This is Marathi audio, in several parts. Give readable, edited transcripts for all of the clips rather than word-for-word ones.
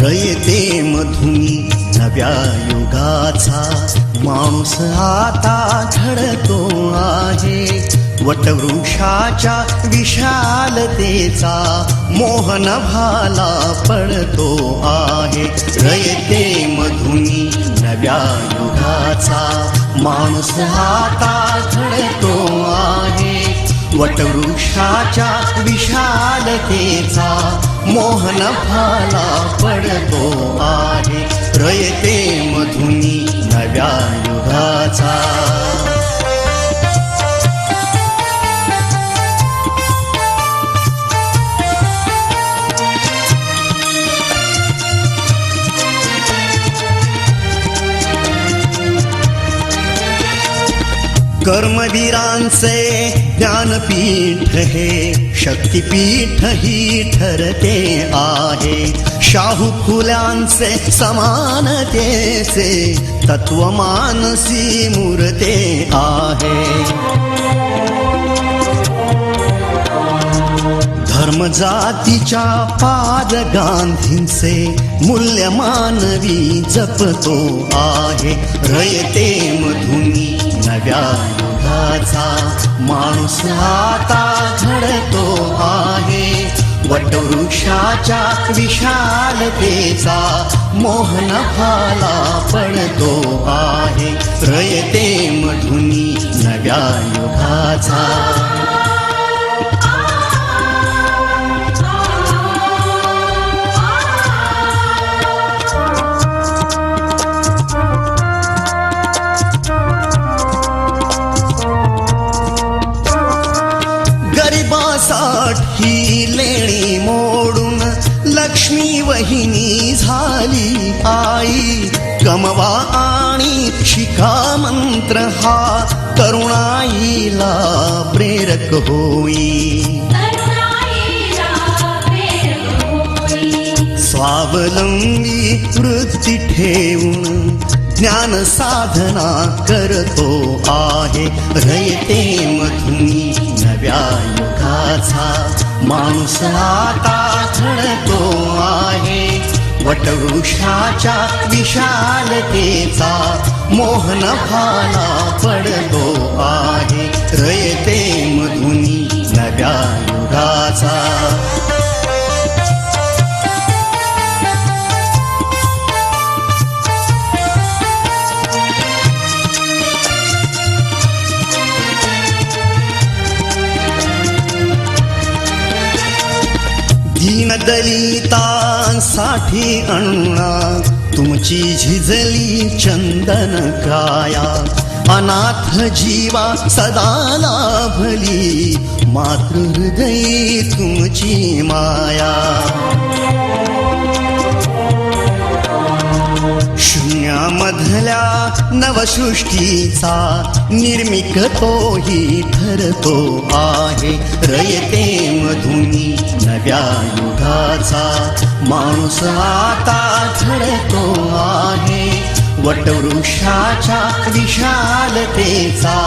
रयते मधुनी नव्या युगाचा माणूस आता घडतो आहे. वटवृक्षाच्या विशालतेचा मोहन भाला पडतो आहे. रयते मधुनी नव्या युगाचा माणूस आता घडतो आहे. वटवृक्षाच्या विशालतेचा मोहन भाला पडतो आहे. रयते मधुनी नव्या युगाचा. कर्मवीरांचे ज्ञानपीठ हे शक्तिपीठ ही ठरते आहे. शाहू फुल्यांचे समानतेचे तत्व मानसी मूर्ते आहे. धर्म जातीच्या पाद गांधींचे मूल्य मानवी जपतो आहे. रयते मधुनी नव्या युगाचा माणूस आता घडतो आहे. वटवृक्षाच्या विशालतेचा मोहन भाला पडतो आहे. रयते मधुनी नव्या युगाचा. ही लेणी मोडून लक्ष्मी वहिनी झाली आई. कमवा आणि शिका मंत्र हा तरुणाईला प्रेरक होई. स्वावलंबी वृत्ती ठेवून ज्ञान साधना करतो आहे. रयते मधुनी नव्या युगाचा माणूस आता घडतो आहे. वटवृक्षाच्या विशालतेचा मोहन भाला पडतो आहे. रयते मधुनी नव्या युगाचा. दलितांसाठी अण्णा तुमची झिजली चंदन काया. अनाथ जीवा सदा लाभली मातृहृदयी तुमची माया. शून्यामधल्या नवसृष्टीचा निर्मिक तोही ठरतो आहे. रयते मधुनी नव्या युगाचा माणूस आता घडतो आहे. वटवृक्षाच्या विशालतेचा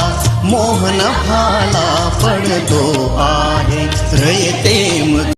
मोहन भाला पडतो आहे. रयते